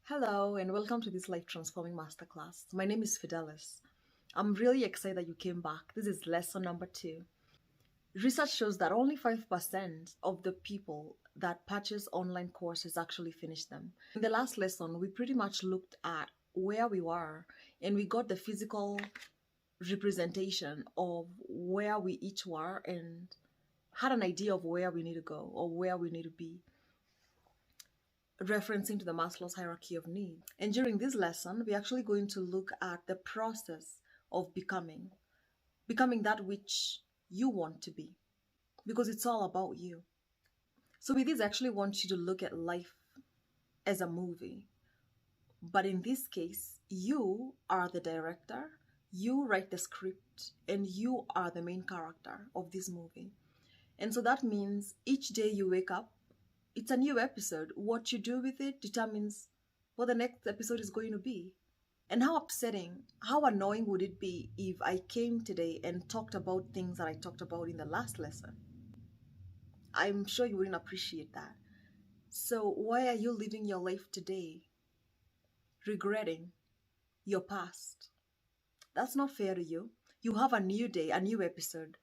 Hello, and welcome to this life transforming masterclass. My name is Fidelis. I'm really excited that you came back. This is lesson number 2. Research shows that only 5% of the people that purchase online courses actually finish them. In the last lesson, we pretty much looked at where we were and we got the physical representation of where we each were and had an idea of where we need to go or where we need to be, referencing to the Maslow's hierarchy of needs. And during this lesson, we're actually going to look at the process of becoming that which you want to be, because it's all about you. So with this, I actually want you to look at life as a movie. But in this case, you are the director, you write the script, and you are the main character of this movie. And so that means each day you wake up, it's a new episode. What you do with it determines what the next episode is going to be. And how upsetting, how annoying would it be if I came today and talked about things that I talked about in the last lesson? I'm sure you wouldn't appreciate that. So why are you living your life today regretting your past? That's not fair to you. You have a new day, a new episode,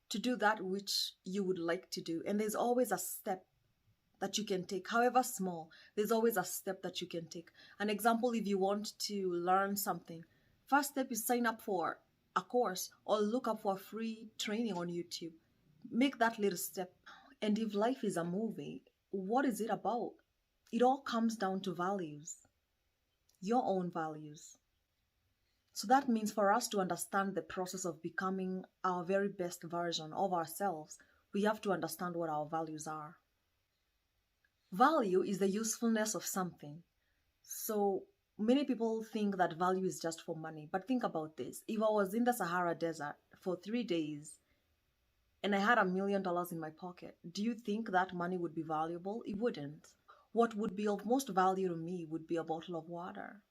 to do that which you would like to do. And there's always a step that you can take, however small. There's always a step that you can take. An example, if you want to learn something, first step is sign up for a course or look up for free training on YouTube. Make that little step. And if life is a movie, what is it about? It all comes down to values, your own values. So that means for us to understand the process of becoming our very best version of ourselves, we have to understand what our values are. Value is the usefulness of something. So many people think that value is just for money. But think about this. If I was in the Sahara Desert for 3 days and I had $1 million in my pocket, do you think that money would be valuable? It wouldn't. What would be of most value to me would be a bottle of water.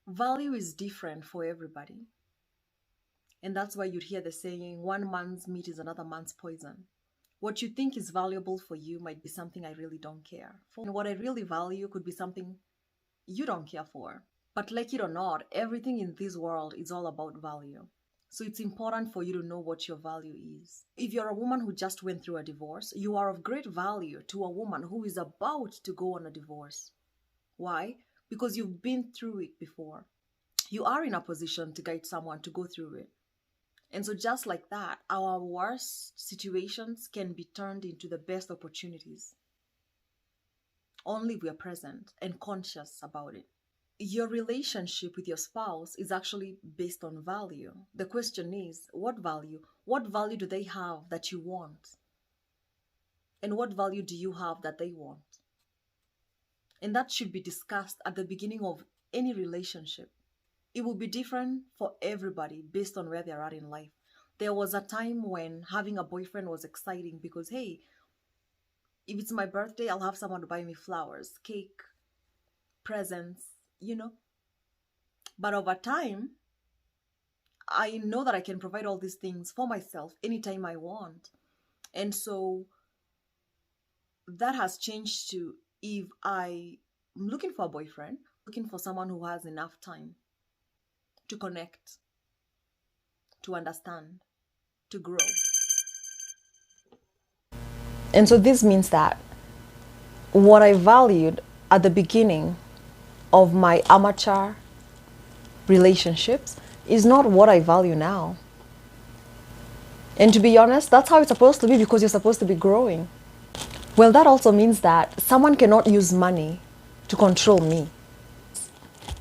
Value is different for everybody. And that's why you'd hear the saying, one man's meat is another man's poison. What you think is valuable for you might be something I really don't care for. And what I really value could be something you don't care for. But like it or not, everything in this world is all about value. So it's important for you to know what your value is. If you're a woman who just went through a divorce, you are of great value to a woman who is about to go on a divorce. Why? Because you've been through it before. You are in a position to guide someone to go through it. And so just like that, our worst situations can be turned into the best opportunities. Only if we are present and conscious about it. Your relationship with your spouse is actually based on value. The question is, what value? What value do they have that you want? And what value do you have that they want? And that should be discussed at the beginning of any relationship. It will be different for everybody based on where they're at in life. There was a time when having a boyfriend was exciting because, hey, if it's my birthday, I'll have someone to buy me flowers, cake, presents, But over time, I know that I can provide all these things for myself anytime I want. And so that has changed to, if I'm looking for a boyfriend, looking for someone who has enough time to connect, to understand, to grow. And so this means that what I valued at the beginning of my amateur relationships is not what I value now. And to be honest, that's how it's supposed to be, because you're supposed to be growing. Well, that also means that someone cannot use money to control me.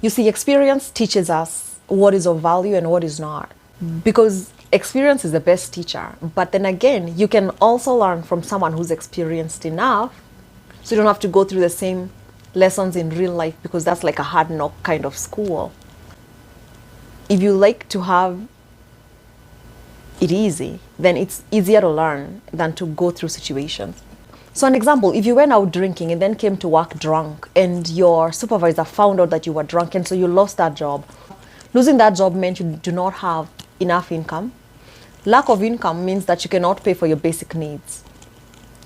You see, experience teaches us what is of value and what is not, because experience is the best teacher. But then again, you can also learn from someone who's experienced enough, so you don't have to go through the same lessons in real life, because that's like a hard knock kind of school. If you like to have it easy, then it's easier to learn than to go through situations. So an example, if you went out drinking and then came to work drunk and your supervisor found out that you were drunk and so you lost that job. Losing that job meant you do not have enough income. Lack of income means that you cannot pay for your basic needs.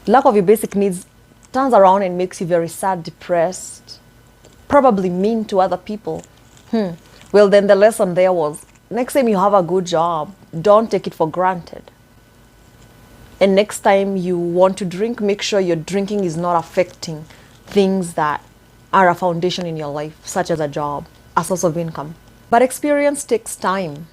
Lack of your basic needs turns around and makes you very sad, depressed, probably mean to other people. Well, then the lesson there was, next time you have a good job, don't take it for granted. And next time you want to drink, make sure your drinking is not affecting things that are a foundation in your life, such as a job, a source of income. But experience takes time.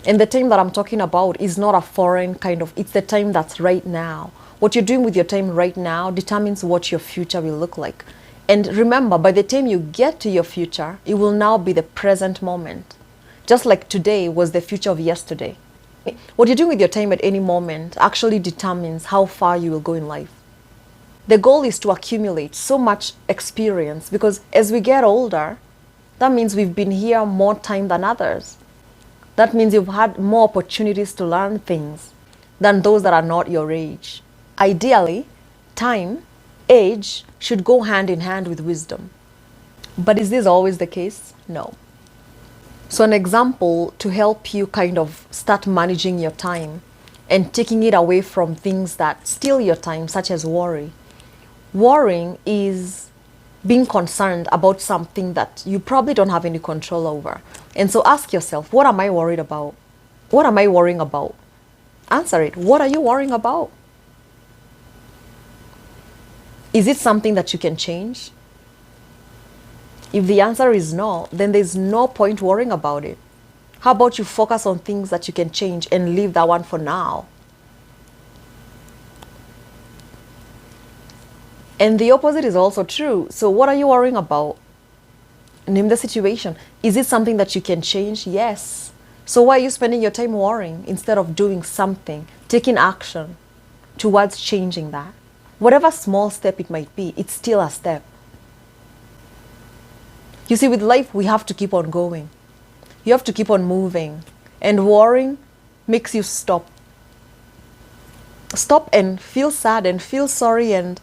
And the time that I'm talking about is not a foreign kind of, it's the time that's right now. What you're doing with your time right now determines what your future will look like. And remember, by the time you get to your future, it will now be the present moment. Just like today was the future of yesterday. What you're doing with your time at any moment actually determines how far you will go in life. The goal is to accumulate so much experience, because as we get older, that means we've been here more time than others. That means you've had more opportunities to learn things than those that are not your age. Ideally, time, age should go hand in hand with wisdom. But is this always the case? No. So an example to help you kind of start managing your time and taking it away from things that steal your time, such as worry. Worrying is being concerned about something that you probably don't have any control over. And so ask yourself, what am I worried about? What am I worrying about? Answer it. What are you worrying about? Is it something that you can change? If the answer is no, then there's no point worrying about it. How about you focus on things that you can change and leave that one for now? And the opposite is also true. So what are you worrying about? Name the situation. Is it something that you can change? Yes. So why are you spending your time worrying instead of doing something, taking action towards changing that? Whatever small step it might be, it's still a step. You see, with life, we have to keep on going. You have to keep on moving. And worrying makes you stop. Stop and feel sad and feel sorry and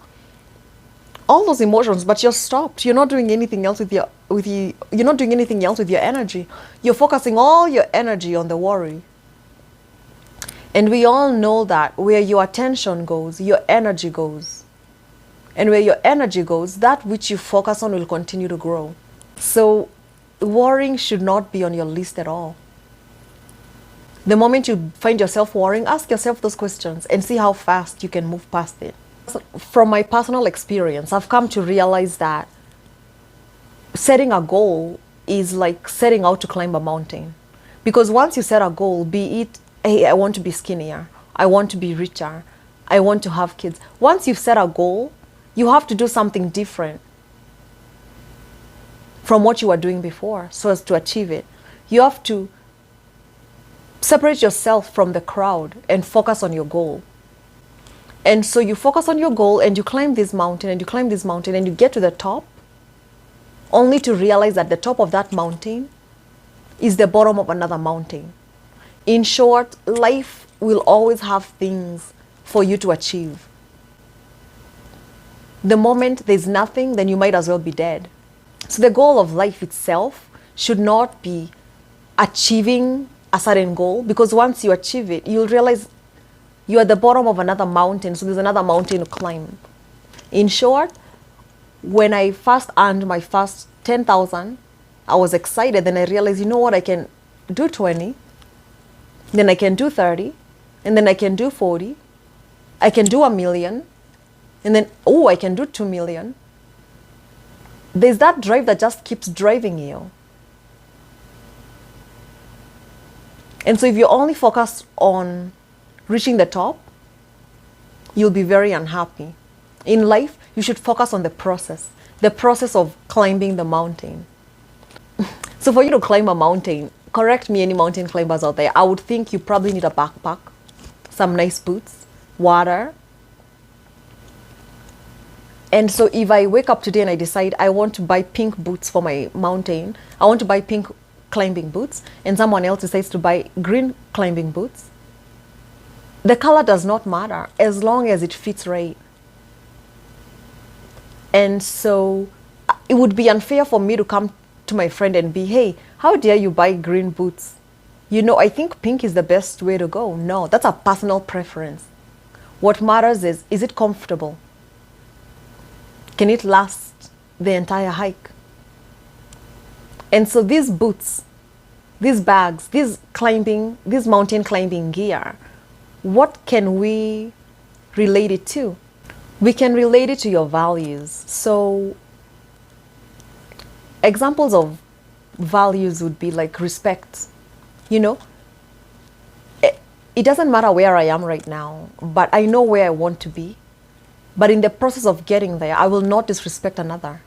all those emotions, but you're stopped. You're not doing anything else you're not doing anything else with your energy. You're focusing all your energy on the worry. And we all know that where your attention goes, your energy goes. And where your energy goes, that which you focus on will continue to grow. So worrying should not be on your list at all. The moment you find yourself worrying, ask yourself those questions and see how fast you can move past it. From my personal experience, I've come to realize that setting a goal is like setting out to climb a mountain. Because once you set a goal, be it, hey, I want to be skinnier, I want to be richer, I want to have kids. Once you've set a goal, you have to do something different from what you were doing before so as to achieve it. You have to separate yourself from the crowd and focus on your goal. And so you focus on your goal and you climb this mountain and you climb this mountain and you get to the top, only to realize that the top of that mountain is the bottom of another mountain. In short, life will always have things for you to achieve. The moment there's nothing, then you might as well be dead. So the goal of life itself should not be achieving a certain goal, because once you achieve it, you'll realize you're at the bottom of another mountain, so there's another mountain to climb. In short, when I first earned my first 10,000, I was excited. Then I realized, you know what, I can do 20, then I can do 30, and then I can do 40, I can do 1 million, and then, oh, I can do 2 million. There's that drive that just keeps driving you. And so if you're only focused on reaching the top, you'll be very unhappy. In life, you should focus on the process of climbing the mountain. So for you to climb a mountain, correct me any mountain climbers out there, I would think you probably need a backpack, some nice boots, water. And so if I wake up today and I decide I want to buy pink boots for my mountain, I want to buy pink climbing boots, and someone else decides to buy green climbing boots, the color does not matter as long as it fits right. And so it would be unfair for me to come to my friend and be, hey, how dare you buy green boots? You know, I think pink is the best way to go. No, that's a personal preference. What matters is it comfortable? Can it last the entire hike? And so these boots, these bags, this mountain climbing gear, what can we relate it to? We can relate it to your values. So examples of values would be like respect. You know, it doesn't matter where I am right now, but I know where I want to be. But in the process of getting there, I will not disrespect another.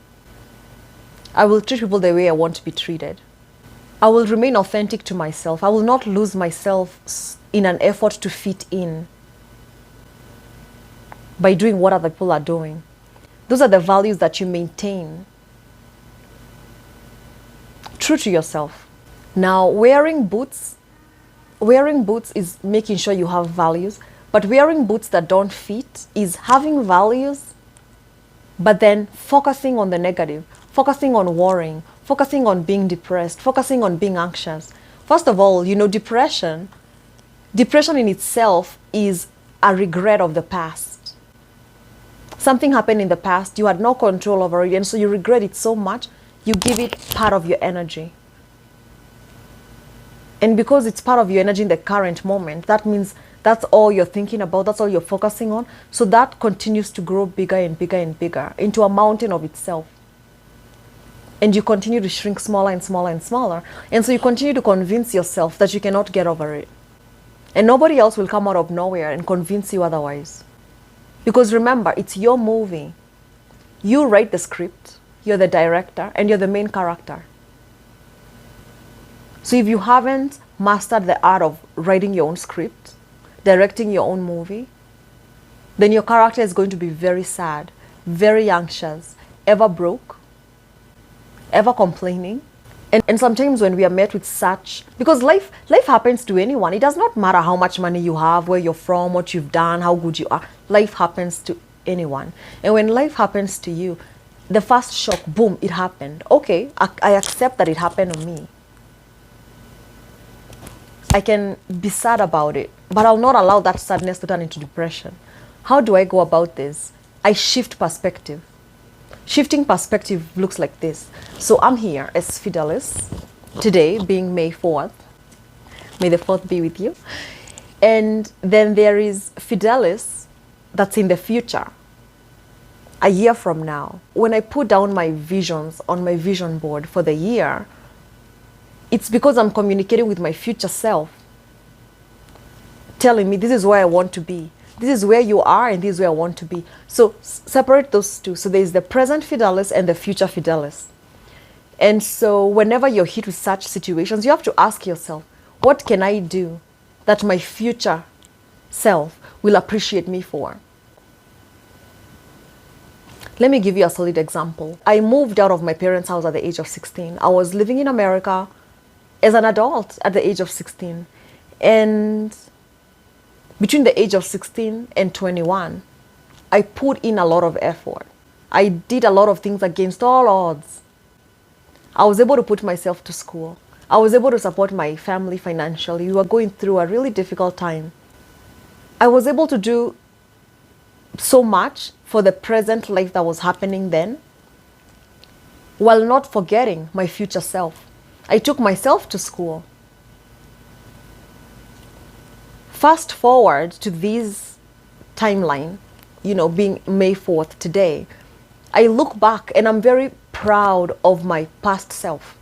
I will treat people the way I want to be treated. I will remain authentic to myself. I will not lose myself in an effort to fit in by doing what other people are doing. Those are the values that you maintain. True to yourself. Now, wearing boots is making sure you have values, but wearing boots that don't fit is having values, but then focusing on the negative, focusing on worrying, focusing on being depressed, focusing on being anxious. First of all, you know, depression in itself is a regret of the past. Something happened in the past, you had no control over it, and so you regret it so much, you give it part of your energy. And because it's part of your energy in the current moment, that means that's all you're thinking about, that's all you're focusing on. So that continues to grow bigger and bigger and bigger into a mountain of itself. And you continue to shrink smaller and smaller and smaller. And so you continue to convince yourself that you cannot get over it. And nobody else will come out of nowhere and convince you otherwise. Because remember, it's your movie. You write the script, you're the director, and you're the main character. So if you haven't mastered the art of writing your own script, directing your own movie, then your character is going to be very sad, very anxious, ever broke, ever complaining. And sometimes when we are met with such, because life happens to anyone. It does not matter how much money you have, where you're from, what you've done, how good you are. Life happens to anyone. And when life happens to you, the first shock, boom, it happened. Okay, I accept that it happened to me. I can be sad about it, but I'll not allow that sadness to turn into depression. How do I go about this? I shift perspective. Shifting perspective looks like this. So I'm here as Fidelis, today being May 4th. May the 4th be with you. And then there is Fidelis that's in the future, a year from now. When I put down my visions on my vision board for the year, it's because I'm communicating with my future self, telling me this is where I want to be. This is where you are and this is where I want to be. So separate those two. So there is the present Fidelis and the future Fidelis. And so whenever you're hit with such situations, you have to ask yourself, what can I do that my future self will appreciate me for? Let me give you a solid example. I moved out of my parents' house at the age of 16. I was living in America as an adult at the age of 16. And between the age of 16 and 21, I put in a lot of effort. I did a lot of things against all odds. I was able to put myself to school. I was able to support my family financially. We were going through a really difficult time. I was able to do so much for the present life that was happening then, while not forgetting my future self. I took myself to school. Fast forward to this timeline, you know, being May 4th today, I look back and I'm very proud of my past self.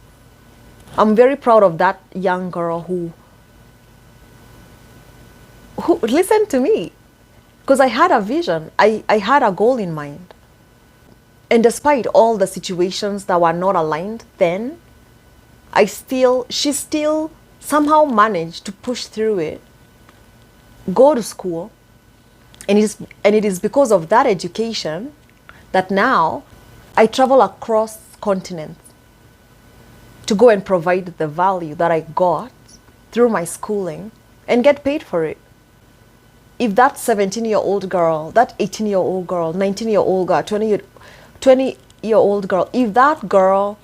I'm very proud of that young girl who listened to me, because I had a vision. I had a goal in mind. And despite all the situations that were not aligned then, she still somehow managed to push through it, go to school, and it is because of that education that now I travel across continents to go and provide the value that I got through my schooling and get paid for it. If that 17-year-old girl, that 18-year-old girl, 19-year-old girl, 20-year-old girl, if that girl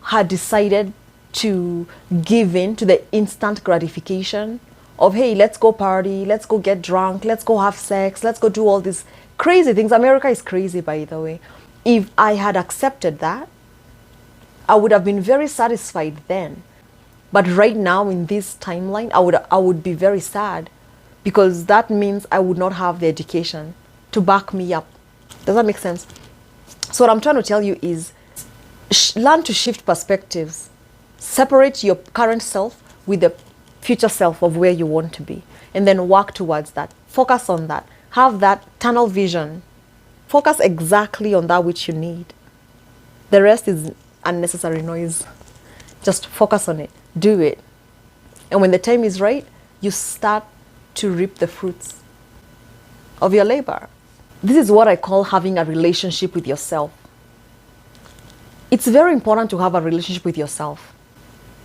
had decided to give in to the instant gratification of, hey, let's go party, let's go get drunk, let's go have sex, let's go do all these crazy things. America is crazy, by the way. If I had accepted that, I would have been very satisfied then. But right now in this timeline, I would be very sad, because that means I would not have the education to back me up. Does that make sense? So what I'm trying to tell you is learn to shift perspectives. Separate your current self with the future self of where you want to be, and then work towards that. Focus on that. Have that tunnel vision. Focus exactly on that which you need. The rest is unnecessary noise. Just focus on it. Do it. And when the time is right, you start to reap the fruits of your labor. This is what I call having a relationship with yourself. It's very important to have a relationship with yourself.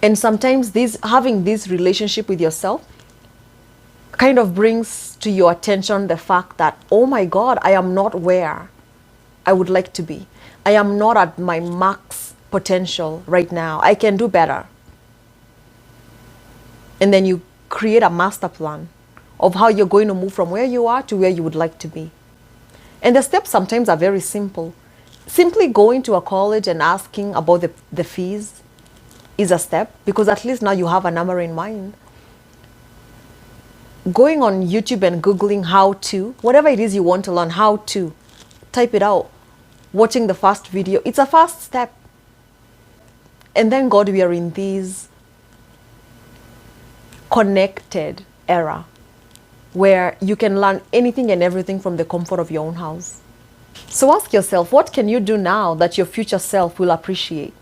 And sometimes having this relationship with yourself kind of brings to your attention the fact that, oh my God, I am not where I would like to be. I am not at my max potential right now. I can do better. And then you create a master plan of how you're going to move from where you are to where you would like to be. And the steps sometimes are very simple. Simply going to a college and asking about the fees is a step, because at least now you have a number in mind. Going on YouTube and Googling how to, whatever it is you want to learn, how to, type it out. Watching the first video, it's a first step. And then God, we are in this connected era where you can learn anything and everything from the comfort of your own house. So ask yourself, what can you do now that your future self will appreciate?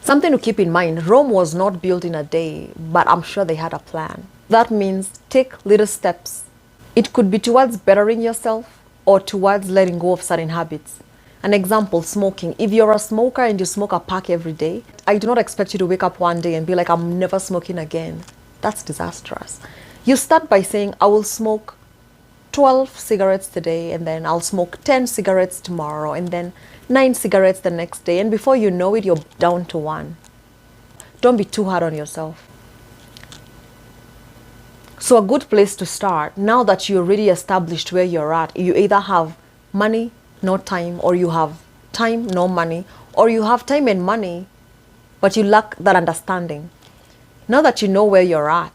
Something to keep in mind, Rome was not built in a day, but I'm sure they had a plan. That means take little steps. It could be towards bettering yourself or towards letting go of certain habits. An example, smoking. If you're a smoker and you smoke a pack every day, I do not expect you to wake up one day and be like, I'm never smoking again. That's disastrous. You start by saying, I will smoke 12 cigarettes today, and then I'll smoke 10 cigarettes tomorrow, and then 9 cigarettes the next day. And before you know it, you're down to 1. Don't be too hard on yourself. So a good place to start, now that you're already established where you're at, you either have money, no time, or you have time, no money, or you have time and money, but you lack that understanding. Now that you know where you're at,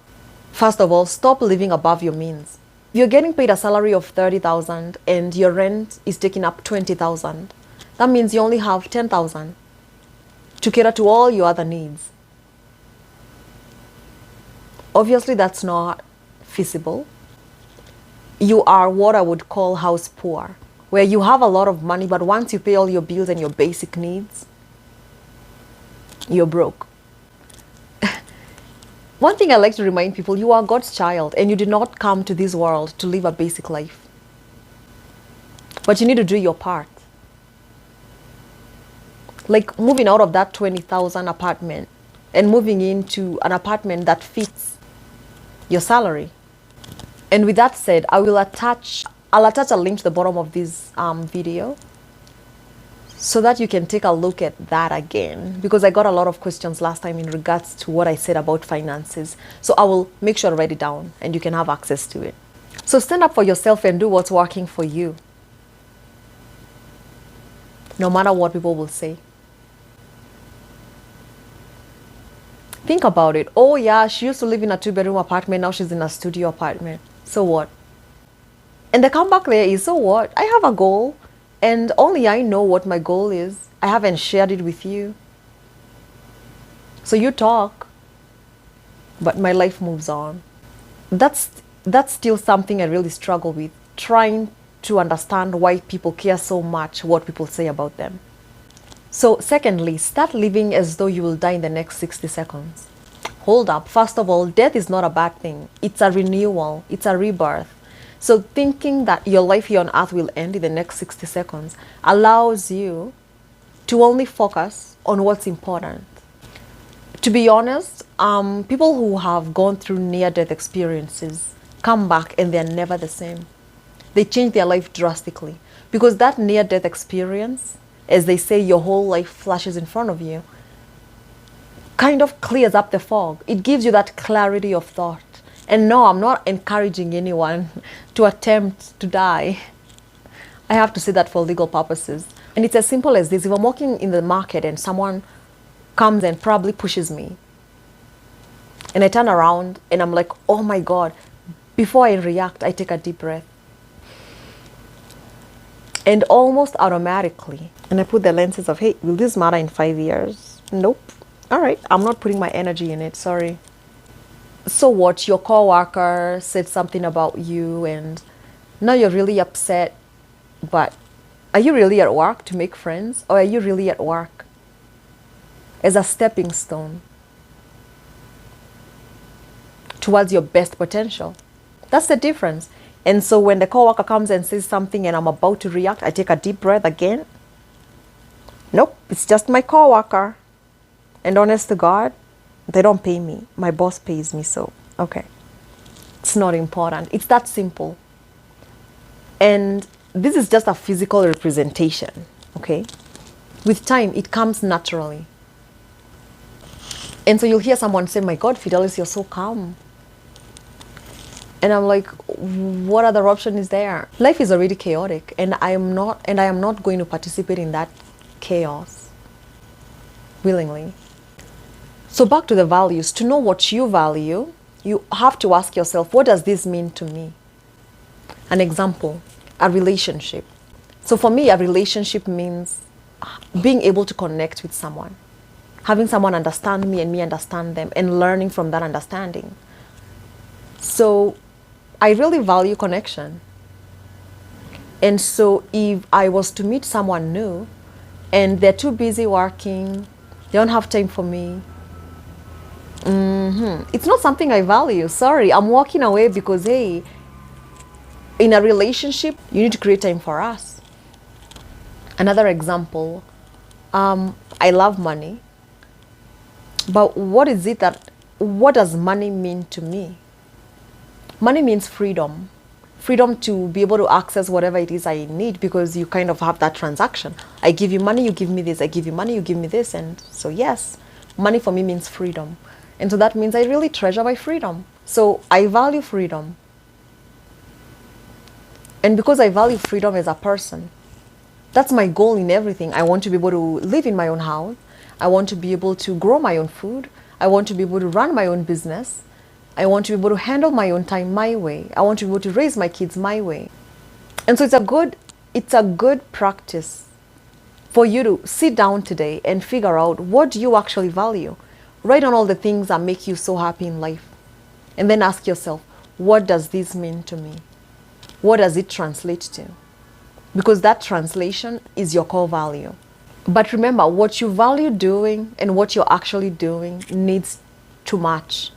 first of all, stop living above your means. If you're getting paid a salary of 30,000 and your rent is taking up 20,000, that means you only have 10,000 to cater to all your other needs. Obviously, that's not feasible. You are what I would call house poor, where you have a lot of money, but once you pay all your bills and your basic needs, you're broke. One thing I like to remind people, you are God's child and you did not come to this world to live a basic life. But you need to do your part. Like moving out of that 20,000 apartment and moving into an apartment that fits your salary. And with that said, I'll attach a link to the bottom of this video so that you can take a look at that again, because I got a lot of questions last time in regards to what I said about finances. So I will make sure to write it down and you can have access to it. So stand up for yourself and do what's working for you, no matter what people will say. Think about it. Oh yeah, she used to live in a 2-bedroom apartment, now she's in a studio apartment. So what? And the comeback there is, so what? I have a goal. And only I know what my goal is. I haven't shared it with you. So you talk, but my life moves on. That's still something I really struggle with, trying to understand why people care so much what people say about them. So secondly, start living as though you will die in the next 60 seconds. Hold up. First of all, death is not a bad thing. It's a renewal. It's a rebirth. So thinking that your life here on earth will end in the next 60 seconds allows you to only focus on what's important. To be honest, people who have gone through near-death experiences come back and they're never the same. They change their life drastically because that near-death experience, as they say, your whole life flashes in front of you, kind of clears up the fog. It gives you that clarity of thought. And no, I'm not encouraging anyone to attempt to die. I have to say that for legal purposes. And it's as simple as this. If I'm walking in the market and someone comes and probably pushes me, and I turn around and I'm like, oh my God, before I react, I take a deep breath. And almost automatically, and I put the lenses of, hey, will this matter in 5 years? Nope. All right, I'm not putting my energy in it, sorry. So what, your coworker said something about you and now you're really upset, but are you really at work to make friends, or are you really at work as a stepping stone towards your best potential? That's the difference. And so when the coworker comes and says something and I'm about to react, I take a deep breath again. Nope, it's just my coworker. And honest to God, they don't pay me. My boss pays me, so okay. It's not important. It's that simple. And this is just a physical representation, okay? With time, it comes naturally. And so you'll hear someone say, my God, Fidelis, you're so calm. And I'm like, what other option is there? Life is already chaotic, and I am not going to participate in that chaos willingly. So back to the values. To know what you value, you have to ask yourself, what does this mean to me? An example, a relationship. So for me, a relationship means being able to connect with someone, having someone understand me and me understand them, and learning from that understanding. So I really value connection. And so if I was to meet someone new and they're too busy working, they don't have time for me, it's not something I value. Sorry, I'm walking away because, hey, in a relationship, you need to create time for us. Another example, I love money, but what does money mean to me? Money means freedom. Freedom to be able to access whatever it is I need, because you kind of have that transaction. I give you money, you give me this. I give you money, you give me this. And so yes, money for me means freedom. And so that means I really treasure my freedom. So I value freedom. And because I value freedom as a person, that's my goal in everything. I want to be able to live in my own house. I want to be able to grow my own food. I want to be able to run my own business. I want to be able to handle my own time my way. I want to be able to raise my kids my way. And so it's a good practice for you to sit down today and figure out, what do you actually value? Write down all the things that make you so happy in life. And then ask yourself, what does this mean to me? What does it translate to? Because that translation is your core value. But remember, what you value doing and what you're actually doing needs to match.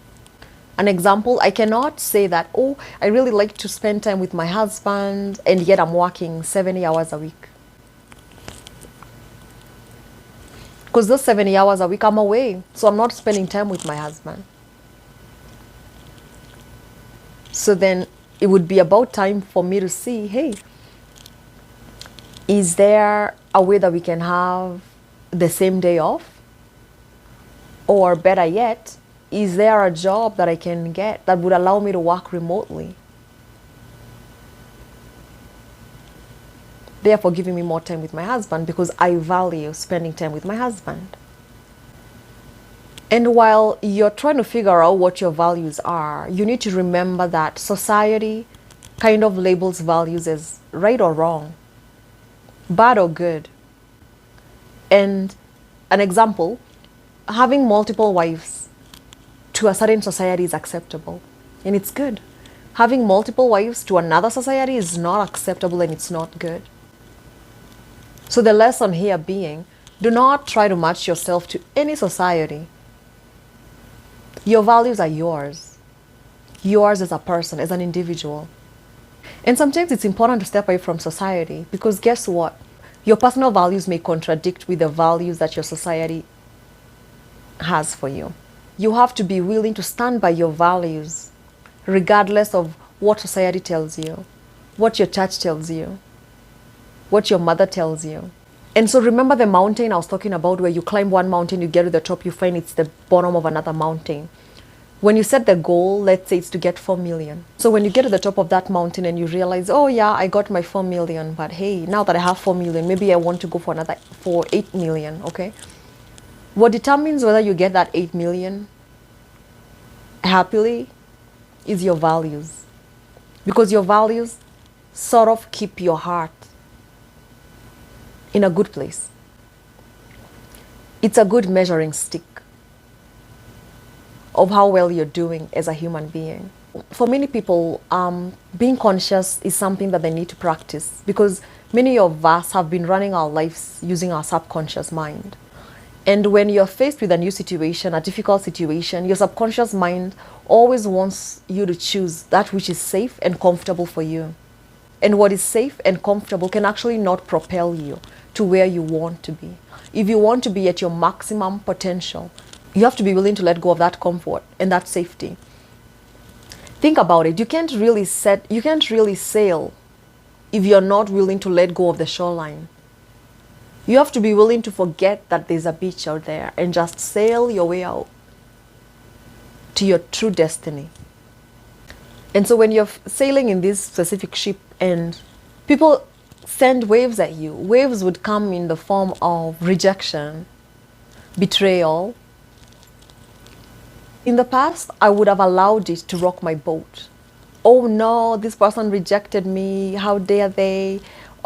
An example, I cannot say that, oh, I really like to spend time with my husband, and yet I'm working 70 hours a week. Because those 70 hours a week, I'm away. So I'm not spending time with my husband. So then it would be about time for me to see, hey, is there a way that we can have the same day off? Or better yet, is there a job that I can get that would allow me to work remotely, therefore giving me more time with my husband, because I value spending time with my husband? And while you're trying to figure out what your values are, you need to remember that society kind of labels values as right or wrong, bad or good. And an example, having multiple wives to a certain society is acceptable, and it's good. Having multiple wives to another society is not acceptable, and it's not good. So the lesson here being, do not try to match yourself to any society. Your values are yours. Yours as a person, as an individual. And sometimes it's important to step away from society, because guess what? Your personal values may contradict with the values that your society has for you. You have to be willing to stand by your values, regardless of what society tells you, what your church tells you, what your mother tells you. And so remember the mountain I was talking about, where you climb one mountain, you get to the top, you find it's the bottom of another mountain. When you set the goal, let's say it's to get 4 million. So when you get to the top of that mountain and you realize, oh yeah, I got my 4 million, but hey, now that I have 4 million, maybe I want to go for 8 million, okay? What determines whether you get that 8 million happily is your values. Because your values sort of keep your heart in a good place. It's a good measuring stick of how well you're doing as a human being. For many people, being conscious is something that they need to practice because many of us have been running our lives using our subconscious mind. And when you're faced with a new situation, a difficult situation, your subconscious mind always wants you to choose that which is safe and comfortable for you. And what is safe and comfortable can actually not propel you to where you want to be. If you want to be at your maximum potential, you have to be willing to let go of that comfort and that safety. Think about it. You can't really sail if you're not willing to let go of the shoreline. You have to be willing to forget that there's a beach out there and just sail your way out to your true destiny. And so when you're sailing in this specific ship and people send waves at you, waves would come in the form of rejection, betrayal. In the past, I would have allowed it to rock my boat. Oh no, this person rejected me. How dare they?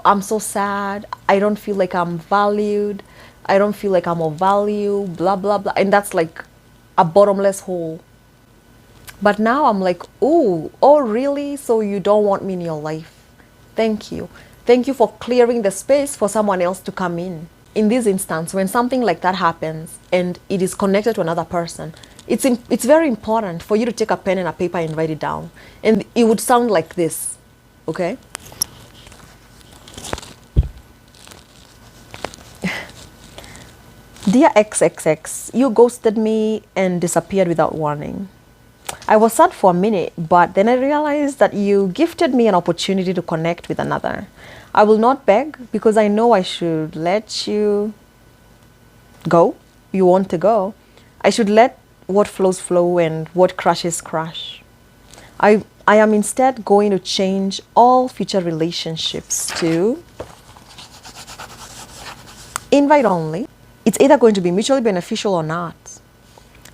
I'm so sad. I don't feel like I'm valued. I don't feel like I'm of value, blah, blah, blah. And that's like a bottomless hole. But now I'm like, oh, really? So you don't want me in your life? Thank you. Thank you for clearing the space for someone else to come in. In this instance, when something like that happens and it is connected to another person, it's very important for you to take a pen and a paper and write it down. And it would sound like this, okay? Dear XXX, you ghosted me and disappeared without warning. I was sad for a minute, but then I realized that you gifted me an opportunity to connect with another. I will not beg because I know I should let you go. You want to go. I should let what flows flow and what crashes crash. I am instead going to change all future relationships to invite only. It's either going to be mutually beneficial or not.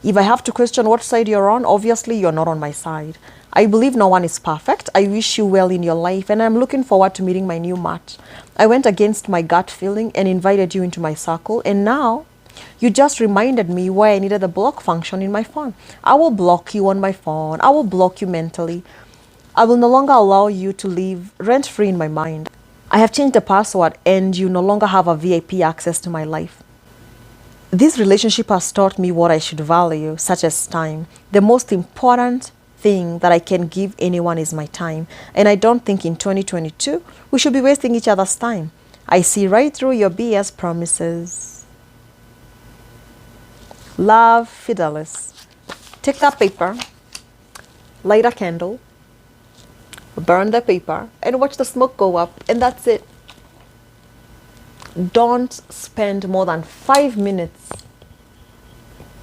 If I have to question what side you're on, obviously you're not on my side. I believe no one is perfect. I wish you well in your life and I'm looking forward to meeting my new match. I went against my gut feeling and invited you into my circle, and now you just reminded me why I needed the block function in my phone. I will block you on my phone. I will block you mentally. I will no longer allow you to live rent-free in my mind. I have changed the password and you no longer have a VIP access to my life. This relationship has taught me what I should value, such as time. The most important thing that I can give anyone is my time. And I don't think in 2022 we should be wasting each other's time. I see right through your BS promises. Love, Fidelis. Take that paper, light a candle, burn the paper, and watch the smoke go up, and that's it. Don't spend more than 5 minutes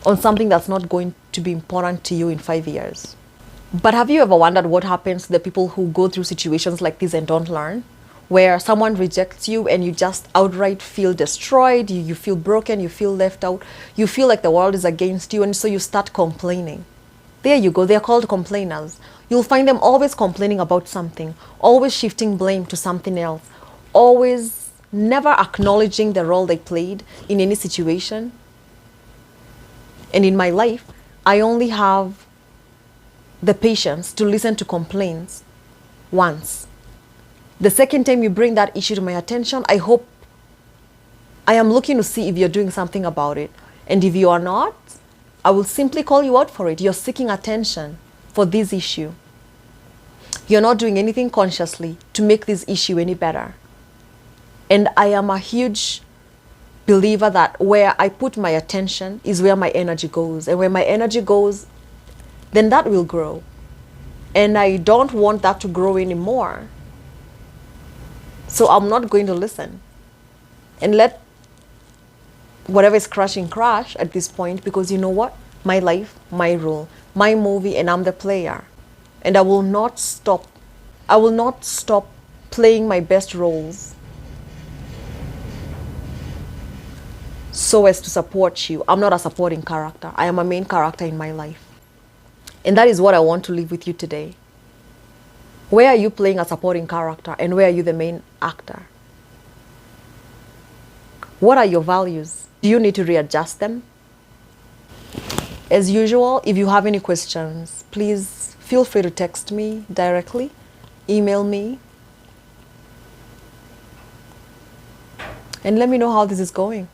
on something that's not going to be important to you in 5 years. But have you ever wondered what happens to the people who go through situations like this and don't learn? Where someone rejects you and you just outright feel destroyed, you feel broken, you feel left out, you feel like the world is against you, and so you start complaining. There you go, they're called complainers. You'll find them always complaining about something, always shifting blame to something else, always never acknowledging the role they played in any situation. And in my life, I only have the patience to listen to complaints once. The second time you bring that issue to my attention, I am looking to see if you're doing something about it. And if you are not, I will simply call you out for it. You're seeking attention for this issue. You're not doing anything consciously to make this issue any better. And I am a huge believer that where I put my attention is where my energy goes. And where my energy goes, then that will grow. And I don't want that to grow anymore. So I'm not going to listen and let whatever is crashing crash at this point, because you know what? my life, my role, my movie, and I'm the player. And I will not stop. I will not stop playing my best roles so as to support you. I'm not a supporting character. I am a main character in my life. And that is what I want to leave with you today. Where are you playing a supporting character and where are you the main actor? What are your values? Do you need to readjust them? As usual, if you have any questions, please feel free to text me directly, email me, and let me know how this is going.